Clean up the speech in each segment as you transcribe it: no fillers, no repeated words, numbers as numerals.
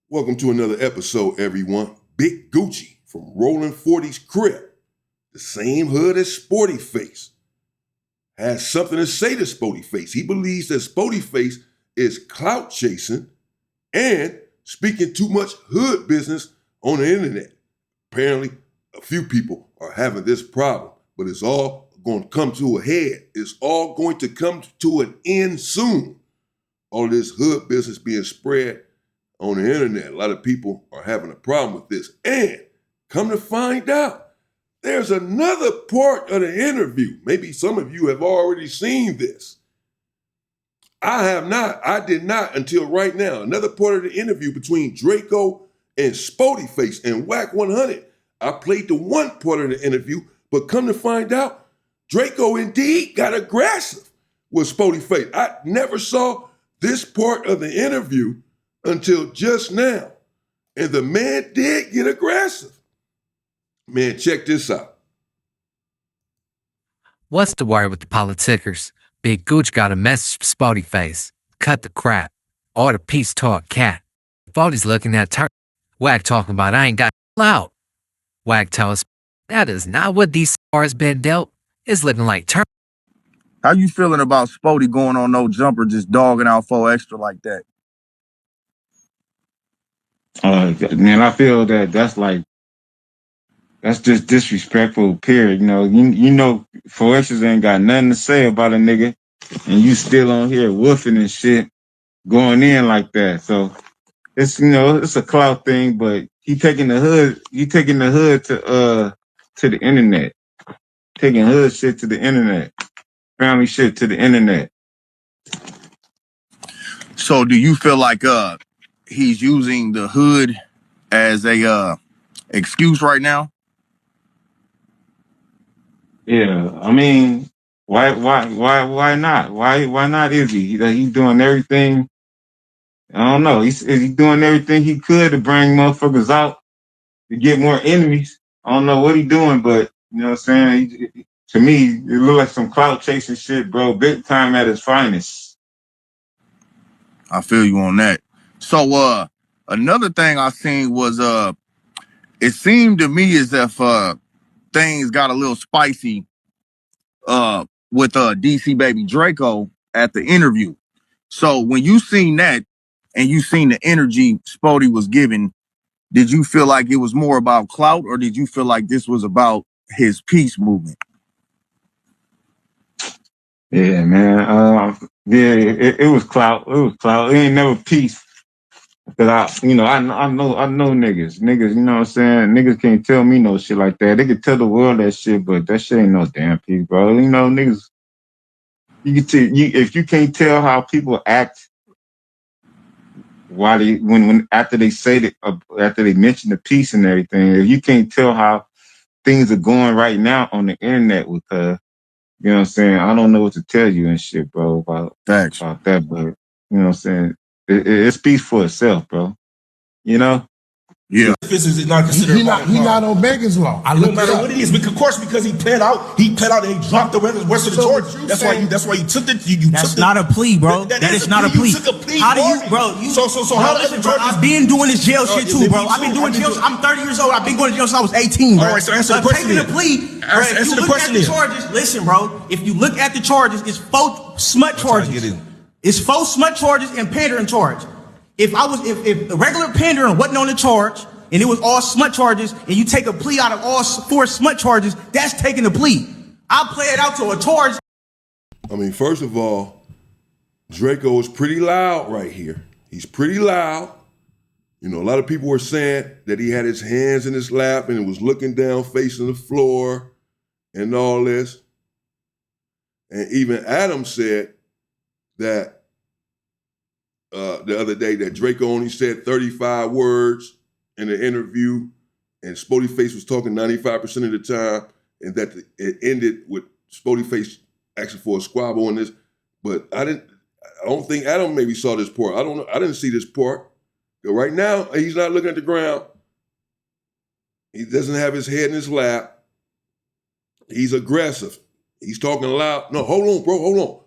Welcome to another episode, everyone. Big Gucci from Rolling 40's Crip, the same hood as Sporty Face, has something to say to Spoety Face. He believes that Spoety Face is clout chasing and speaking too much hood business on the internet. Apparently, a few people are having this problem, but it's all going to come to a head. It's all going to come to an end soon. All this hood business being spread on the internet. A lot of people are having a problem with this. And come to find out, there's another part of the interview. Maybe some of you have already seen this. I did not until right now. Another part of the interview between Draco and Spoety Face and Wack 100. I played the one part of the interview, but come to find out, Draco indeed got aggressive with Spoety Face. I never saw this part of the interview until just now. And the man did get aggressive. Man, check this out. What's the word with the politickers? Big Gooch got a message for Spoety Face. Cut the crap. Order peace talk cat. 40's looking at turn. Wack talking about I ain't got Clout. Wack tells that is not what these stars been dealt. It's looking like turn. How you feeling about Spoety going on no jumper, just dogging out 4 extra like that? Man, I feel that's just disrespectful, period. You know, 4 extras ain't got nothing to say about a nigga, and you still on here woofing and shit, going in like that. So it's it's a clout thing, but he taking the hood to the internet, taking hood shit to the internet, family shit to the internet. So do you feel like he's using the hood as a excuse right now? Yeah, I mean, why not? Why not? Is he doing everything? I don't know. Is he doing everything he could to bring motherfuckers out to get more enemies? I don't know what he doing, but you know what I'm saying? To me, it look like some clout chasing shit, bro. Big time at his finest. I feel you on that. So another thing I seen was it seemed to me as if things got a little spicy with DC baby Draco at the interview. So when you seen that and you seen the energy Spoety was giving, did you feel like it was more about clout, or did you feel like this was about his peace movement? Yeah, man. It was clout. It was clout. It ain't never peace. Cause I know niggas. Niggas, you know what I'm saying? Niggas can't tell me no shit like that. They can tell the world that shit, but that shit ain't no damn peace, bro. You know, niggas. If you can't tell how people act, why when after they say that, after they mention the peace and everything, if you can't tell how things are going right now on the internet with her, you know what I'm saying? I don't know what to tell you and shit, bro, about that, but you know what I'm saying? It speaks for itself, bro. You know? Yeah. This is not considered. He not on Megan's law. No matter what it is, because of course, because he pled out and he dropped the rest of the charges. That's why you took it. That's not a plea, bro. That is not a plea. You took a plea. How do you, bro? So how does the charges? I've been doing this jail shit too, bro. I've been doing jail. I'm 30 years old. I've been going to jail since I was 18, bro. All right, so answer the question. Taking a plea. Answer the question. Listen, bro. If you look at the charges, it's 4 smut charges. It's 4 smut charges and pandering charge. If a regular pandering wasn't on the charge, and it was all smut charges, and you take a plea out of all 4 smut charges, that's taking a plea. I'll play it out to a charge. I mean, first of all, Draco is pretty loud right here. He's pretty loud. You know, a lot of people were saying that he had his hands in his lap and was looking down, facing the floor and all this. And even Adam said that the other day that Draco only said 35 words in the interview, and Spoety Face was talking 95% of the time, and that it ended with Spoety Face asking for a squabble on this. But I don't think Adam maybe saw this part. I don't know. I didn't see this part. But right now, he's not looking at the ground. He doesn't have his head in his lap. He's aggressive. He's talking loud. No, hold on, bro.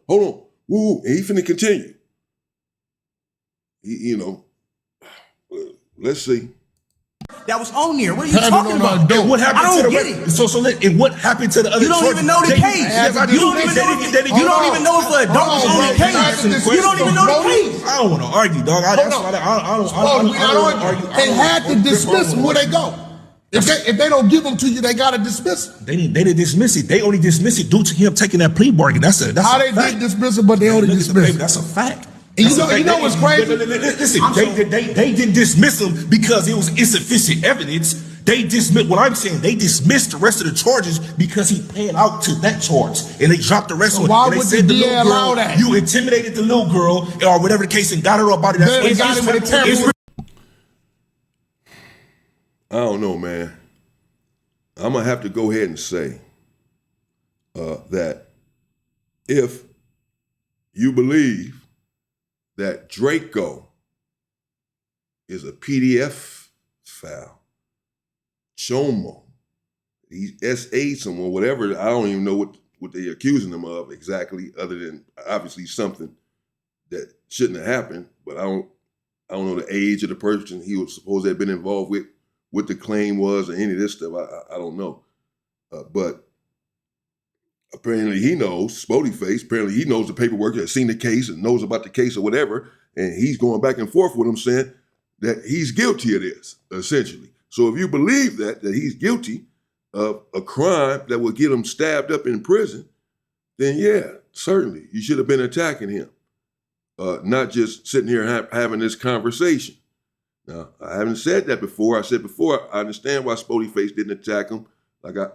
Hold on. Woo, and he finna continue. Let's see. That was on there. What are you talking about? And what happened I to don't the get it. and what happened to the other? You don't even know the case. You don't even know if an adult was on the case. You don't even know the case. I don't want to argue, dog. I don't argue. They had to dismiss them. Where they go? If they don't give them to you, they gotta dismiss them. They didn't dismiss it. They only dismiss it due to him taking that plea bargain. That's how they did dismiss it, but they only dismiss it. That's a fact. And you know what's crazy? Listen, they didn't dismiss him because it was insufficient evidence. They dismissed what I'm saying. They dismissed the rest of the charges because he pled out to that charge, and they dropped the rest of it. Why would the DA allow that? You intimidated the little girl or whatever the case and got her up out of that. They got him with a terrible. I don't know, man. I'm gonna have to go ahead and say that if you believe that Draco is a PDF file, Chomo, he's S.A. someone, whatever, I don't even know what they're accusing him of exactly, other than obviously something that shouldn't have happened, but I don't know the age of the person he was supposed to have been involved with, what the claim was, or any of this stuff. I don't know. But apparently he knows, Spoety face, apparently he knows the paperwork, has seen the case and knows about the case or whatever, and he's going back and forth with him saying that he's guilty of this, essentially. So if you believe that he's guilty of a crime that will get him stabbed up in prison, then yeah, certainly you should have been attacking him, not just sitting here having this conversation. Now, I haven't said that before. I said before, I understand why Spoety face didn't attack him.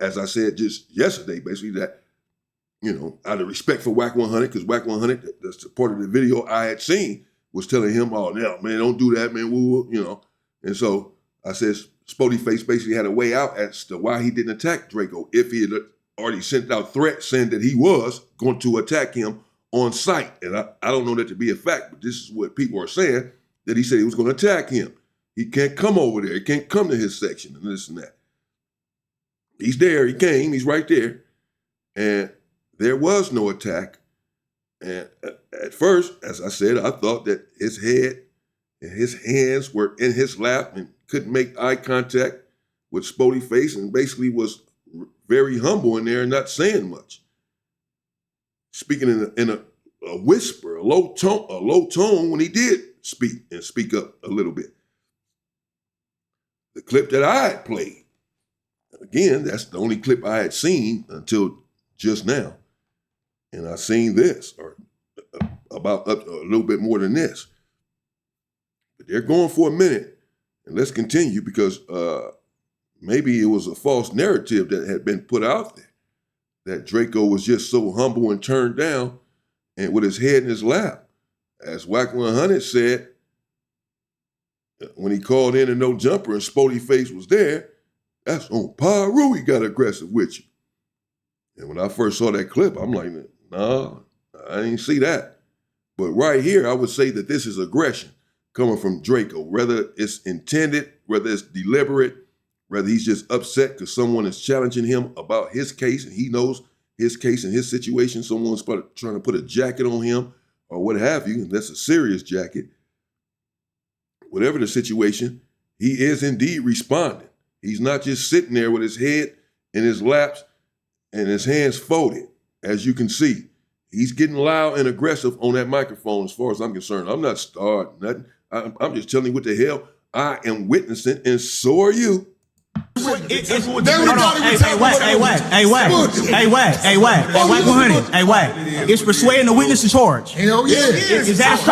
As I said just yesterday, basically that, out of respect for Wack 100, because Wack 100, that's part of the video I had seen, was telling him, oh, no, man, don't do that, man, woo. And so I said Spoety face basically had a way out as to why he didn't attack Draco if he had already sent out threats saying that he was going to attack him on site. And I don't know that to be a fact, but this is what people are saying, that he said he was going to attack him. He can't come over there. He can't come to his section and this and that. He's there. He came. He's right there. And there was no attack. And at first, as I said, I thought that his head and his hands were in his lap and couldn't make eye contact with Spoety face and basically was very humble in there and not saying much. Speaking in a whisper, a low tone when he did speak up a little bit. The clip that I had played, again, that's the only clip I had seen until just now. And I seen this, or about up a little bit more than this. But they're going for a minute, and let's continue because maybe it was a false narrative that had been put out there, that Draco was just so humble and turned down and with his head in his lap. As Wack 100 said, when he called in a no jumper and Spoety face was there, that's on Paru, he got aggressive with you. And when I first saw that clip, I'm like, nah, I didn't see that. But right here, I would say that this is aggression coming from Draco, whether it's intended, whether it's deliberate, whether he's just upset because someone is challenging him about his case and he knows his case and his situation, someone's trying to put a jacket on him or what have you, and that's a serious jacket. Whatever the situation, he is indeed responding. He's not just sitting there with his head in his laps and his hands folded, as you can see. He's getting loud and aggressive on that microphone as far as I'm concerned. I'm not starting nothing. I'm just telling you what the hell I am witnessing, and so are you. Wack 100. It's persuading the witness to charge. Hell yeah. Is that a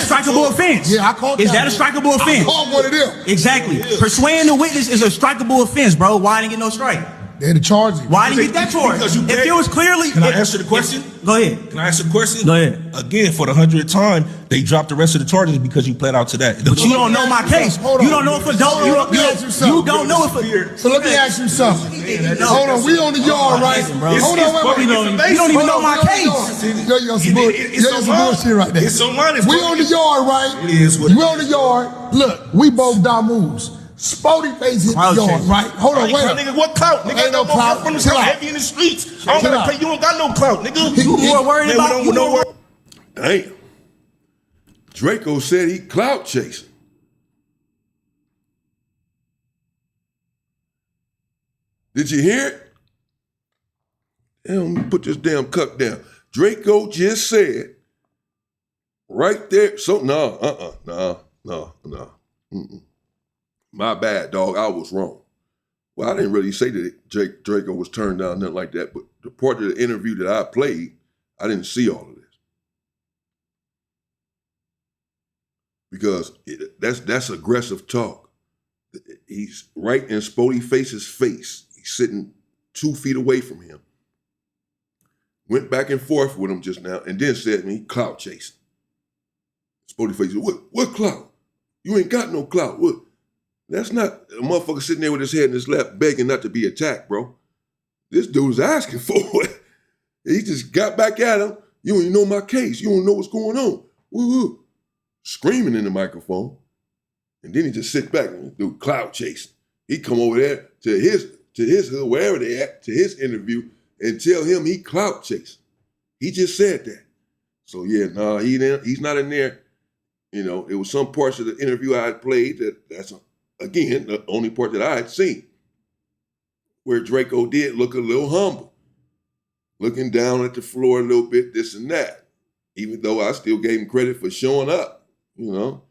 strikeable offense? Yeah, I called that. Is that a strikeable offense? I called one of them. Exactly. Persuading the witness is a strikeable offense, bro. Why didn't get no strike? They had to charge you. Why didn't you get that charge? If it was clearly... Can I answer the question? Go ahead. Can I answer the question? Go ahead. Again, for the 100th time, they dropped the rest of the charges because you pled out to that. But you don't know my case. You don't know if adult... You don't know if... So let me ask you something. Hold on, we on the yard, right? Hold on, wait. You don't even know my case. Yo, some bullshit right there. It's online. We on the yard, right? It is what we on the yard. Look, we both got moves. Spoety face hit the yard, right? Hold on, wait. Nigga, what clout? Nigga, ain't no clout. From the heavy in the streets. I don't gotta pay. You don't got no clout, nigga. You more worried about... Damn. Draco said he clout chasing. Did you hear it? Damn, let me put this damn cup down. Draco just said right there. So no. My bad, dog. I was wrong. Well, I didn't really say that Draco was turned down, nothing like that. But the part of the interview that I played, I didn't see all of this. Because that's aggressive talk. He's right in Spoety Face's face. He's sitting 2 feet away from him. Went back and forth with him just now, and then said to me, clout chasing. Spoety Face said, what clout? You ain't got no clout. What? That's not a motherfucker sitting there with his head in his lap begging not to be attacked, bro. This dude's asking for it. He just got back at him. You don't even know my case. You don't know what's going on. Woo-woo. Screaming in the microphone. And then he just sit back and do clout chasing. He come over there to his wherever they at, to his interview, and tell him he clout chasing. He just said that. So yeah, no, he's not in there. You know, it was some parts of the interview I had played that's again the only part that I had seen, where Draco did look a little humble, looking down at the floor a little bit, this and that. Even though I still gave him credit for showing up, you know.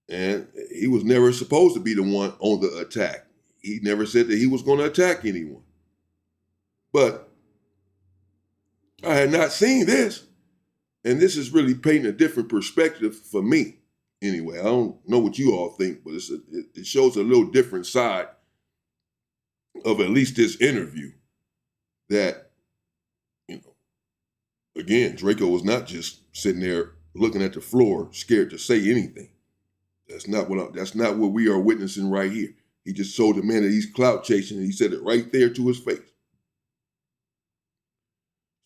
And he was never supposed to be the one on the attack. He never said that he was going to attack anyone. But I had not seen this. And this is really painting a different perspective for me. Anyway, I don't know what you all think, but it shows a little different side of at least this interview that, you know, again, Draco was not just sitting there looking at the floor, scared to say anything. That's not what we are witnessing right here. He just told the man that he's clout chasing, and he said it right there to his face.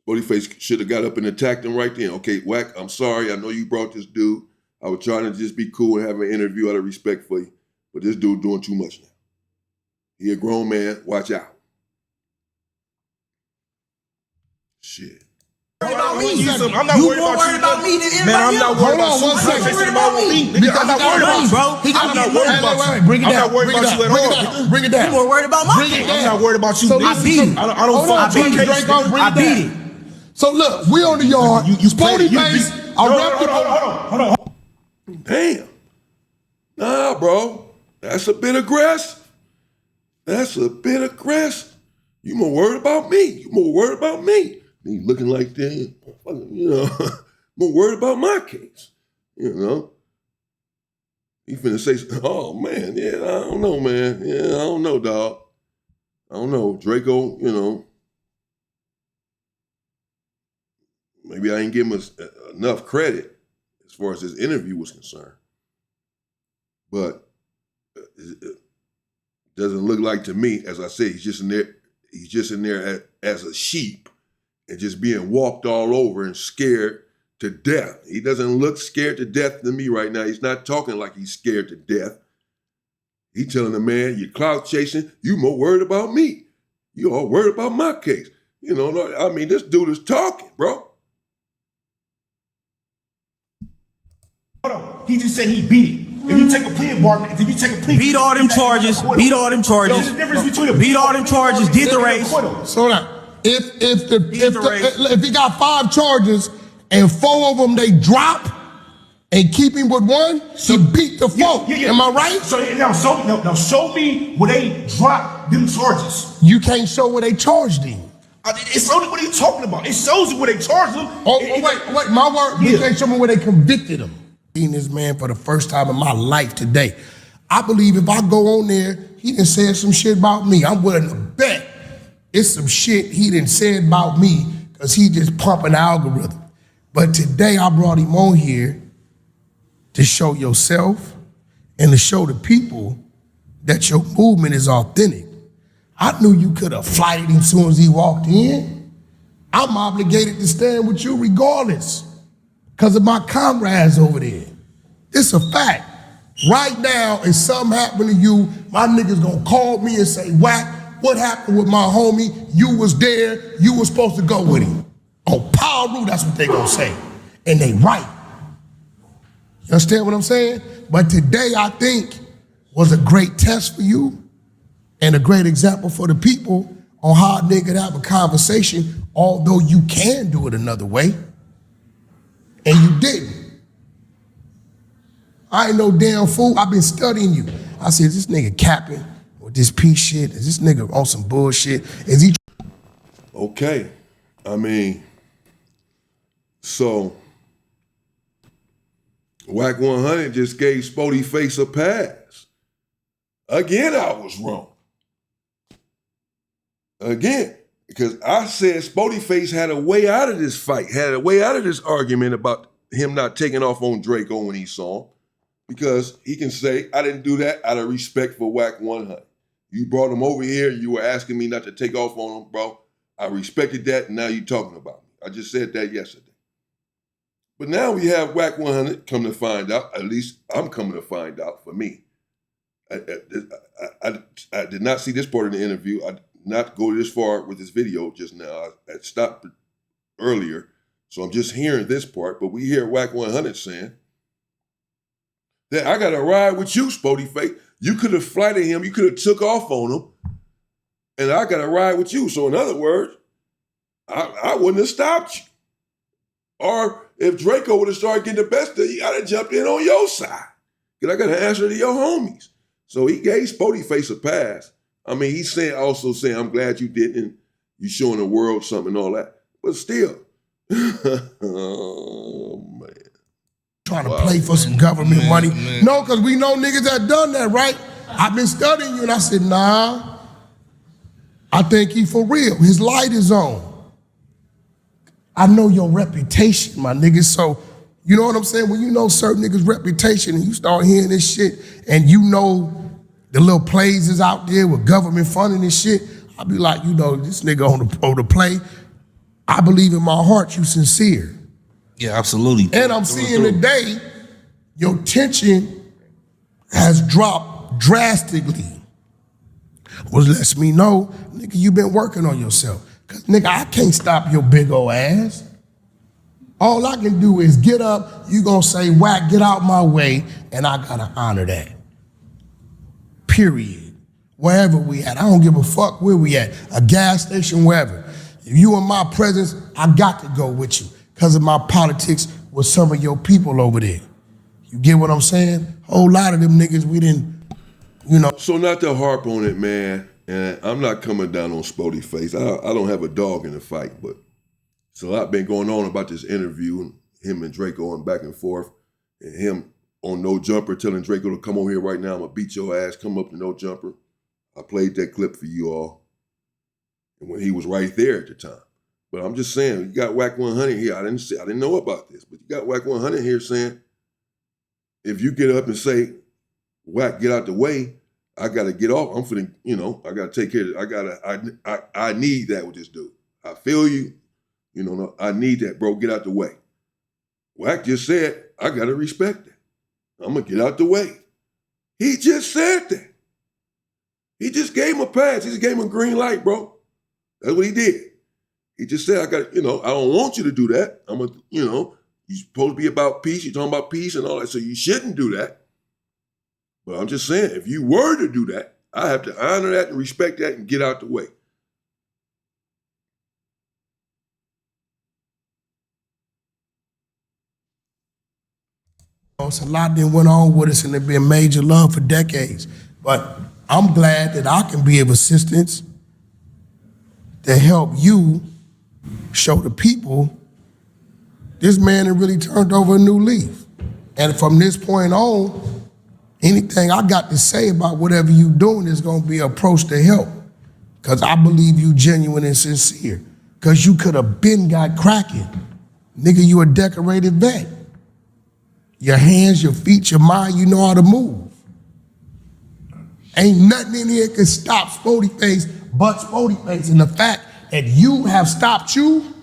Spoety Face should have got up and attacked him right then. Okay, Wack, I'm sorry. I know you brought this dude. I was trying to just be cool and have an interview out of respect for you, but this dude doing too much now. He a grown man. Watch out. Shit. I'm not worried about me than anybody else. Man, I'm not worried about you. I'm not worried about you, bro. I'm not worried about you. Bring it down. I'm not worried about you at all. Bring it down. You more worried about my case. I'm not worried about you. I beat it. I don't fight your case. I beat it. So look, we on the yard. Spoety Face. Hold on. Damn. Nah, bro. That's a bit aggressive. You more worried about me. Me looking like that, you know, more worried about my case, you know. He finna say, oh man, yeah, I don't know, man. Yeah, I don't know, dog. I don't know. Draco, you know, maybe I ain't give him enough credit as far as his interview was concerned. But it doesn't look like to me, as I said, he's just in there as a sheep. And just being walked all over and scared to death. He doesn't look scared to death to me right now. He's not talking like he's scared to death. He's telling the man, you're clout chasing, you more worried about me. You all worried about my case. You know, I mean, this dude is talking, bro. Hold on. He just said he beat it. If you take a plea bargain, beat all them charges, There's a difference between a beat all them charges, did the race. So now, if he got 5 charges and 4 of them they drop and keep him with 1, he beat the 4. Yeah. Am I right? So now show me where they drop them charges. You can't show where they charged him. It's only what are you talking about? It shows you where they charged him. Wait, my word, you can't show me where they convicted him. Seeing this man for the first time in my life today. I believe if I go on there, he done said some shit about me. I'm willing to bet it's some shit he done said about me because he just pumping the algorithm. But today I brought him on here to show yourself and to show the people that your movement is authentic. I knew you could have flighted him as soon as he walked in. I'm obligated to stand with you regardless because of my comrades over there. It's a fact. Right now, if something happened to you, my niggas gonna call me and say, Wack, what happened with my homie? You was there, you was supposed to go with him. On power rule, that's what they gonna say. And they right. You understand what I'm saying? But today, I think, was a great test for you. and a great example for the people on how a nigga have a conversation, although you can do it another way, and you didn't. I ain't no damn fool. I've been studying you. I said, is this nigga capping with this piece shit? Is this nigga on some bullshit? Is he? Okay. I mean, so Wack 100 just gave Spoety Face a pass. Again, I was wrong. Again, because I said Spoety Face had a way out of this fight, had a way out of this argument about him not taking off on Draco when he saw him, because he can say, I didn't do that out of respect for Wack 100. You brought him over here, you were asking me not to take off on him, bro. I respected that, and now you're talking about me. I just said that yesterday. But now we have Wack 100 come to find out, at least I'm coming to find out for me. I did not see this part of the interview. I did not go this far with this video just now. I stopped earlier, so I'm just hearing this part. But we hear Wack 100 saying that I got to ride with you, Spoety Face. You could have flighted him. You could have took off on him, and I got to ride with you. So in other words, I wouldn't have stopped you. Or if Draco would have started getting the best of you, I'd have jumped in on your side. Because I got to answer to your homies. So he gave Spoety Face a pass. I mean, he's also saying, I'm glad you didn't. You showing the world something and all that. But still. Oh, man. Trying to play for some government money. No, because we know niggas that done that, right? I've been studying you, and I said, nah. I think he for real. His light is on. I know your reputation, my niggas. So, you know what I'm saying? When you know certain niggas' reputation and you start hearing this shit and you know the little plays is out there with government funding and shit, I'll be like, you know, this nigga on the play, I believe in my heart you sincere. Yeah, absolutely. And I'm seeing today, your tension has dropped drastically. Which lets me know, nigga, you been working on yourself. Cause nigga, I can't stop your big old ass. All I can do is get up, you gonna say, Wack, get out my way, and I gotta honor that. Period. Wherever we at, I don't give a fuck where we at. A gas station, wherever. If you in my presence, I got to go with you because of my politics with some of your people over there. You get what I'm saying? Whole lot of them niggas, we didn't, you know. So not to harp on it, man, and I'm not coming down on Spoety Face. I don't have a dog in the fight, but it's a lot been going on about this interview, and him and Draco going back and forth, and him on No Jumper telling Draco to come over here right now, I'm gonna beat your ass, come up to No Jumper. I played that clip for you all, and when he was right there at the time. But I'm just saying, you got Wack 100 here. I didn't know about this, but you got Wack 100 here saying, if you get up and say, Wack, get out the way, I gotta get off. I'm finna, you know, I gotta take care of it. I need that with this dude. I feel you. You know, I need that, bro. Get out the way. Wack just said, I gotta respect that. I'm gonna get out the way. He just said that. He just gave him a pass. He just gave him a green light, bro. That's what he did. He just said, I got, you know, I don't want you to do that. I'm gonna, you know, you're supposed to be about peace. You're talking about peace and all that, so you shouldn't do that. But I'm just saying, if you were to do that, I have to honor that and respect that and get out the way. It's a lot that went on with us and there's been major love for decades. But I'm glad that I can be of assistance to help you show the people this man has really turned over a new leaf. And from this point on, anything I got to say about whatever you doing is gonna be an approach to help. Cause I believe you genuine and sincere. Cause you could have been got cracking. Nigga, you a decorated vet. Your hands, your feet, your mind, you know how to move. Ain't nothing in here can stop Spoety Face but Spoety Face. And the fact that you have stopped you,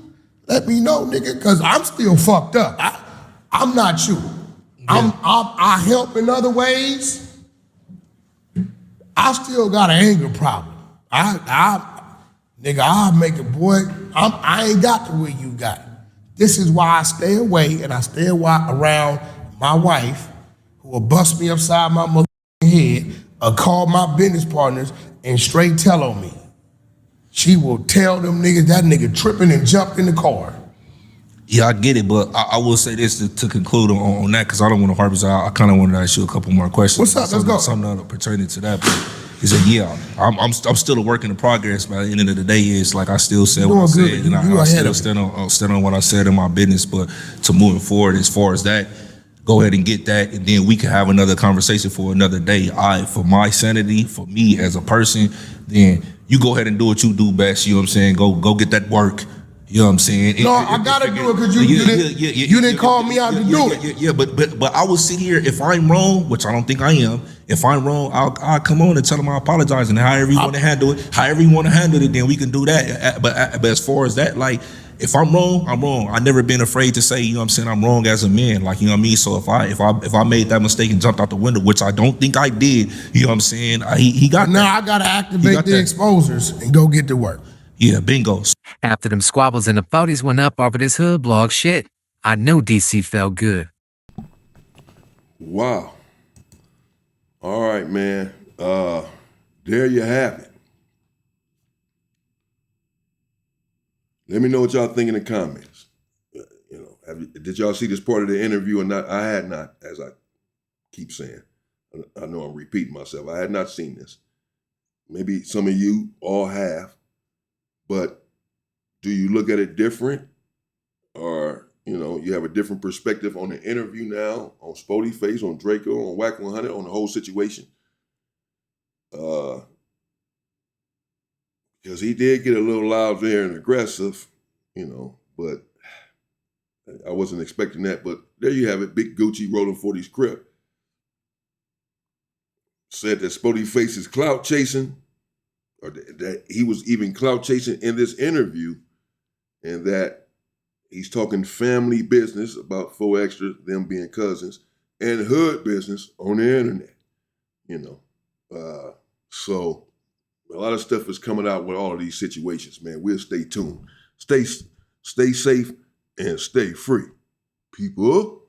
let me know, nigga, because I'm still fucked up. I'm not you. Yeah. I help in other ways. I still got an anger problem. Nigga, I'll make it, boy. I ain't got the way you got. This is why I stay away and I stay around my wife, who will bust me upside my motherfucking head, or call my business partners and straight tell on me, she will tell them niggas that nigga tripping and jumped in the car. Yeah, I get it, but I will say this to conclude on that, because I don't want to harp. I kind of want to ask you a couple more questions. What's up? Let's go. Something pertaining to that. But is that yeah, I'm still a work in progress. But at the end of the day, it's like I still said what I said, and I still stand on what I said in my business. But to moving forward, as far as that, go ahead and get that, and then we can have another conversation for another day. For my sanity, for me as a person, then you go ahead and do what you do best. You know what I'm saying? Go get that work. You know what I'm saying? No, I gotta do it because you didn't call me out to do it. Yeah, but I will sit here, if I'm wrong, which I don't think I am. If I'm wrong, I'll come on and tell them I apologize, and however you want to handle it, then we can do that. But as far as that, like, if I'm wrong, I'm wrong. I've never been afraid to say, you know what I'm saying, I'm wrong as a man. Like, you know what I mean? So if I made that mistake and jumped out the window, which I don't think I did, you know what I'm saying? He got that. Now I gotta activate the exposers and go get to work. Yeah, bingo. After them squabbles and the 40's went up over this hood blog shit, I know DC felt good. Wow. All right, man. There you have it. Let me know what y'all think in the comments. Did y'all see this part of the interview or not? I had not, as I keep saying. I know I'm repeating myself. I had not seen this. Maybe some of you all have. But do you look at it different? Or, you have a different perspective on the interview now, on Spoety Face, on Draco, on Wack 100, on the whole situation? Because he did get a little loud there and aggressive, but I wasn't expecting that. But there you have it. Big Gucci rolling 40's Crip said that Spoety Face is clout chasing, or that he was even clout chasing in this interview, and that he's talking family business about 4 Extra, them being cousins, and hood business on the internet, So a lot of stuff is coming out with all of these situations, man. We'll stay tuned. Stay safe and stay free, people.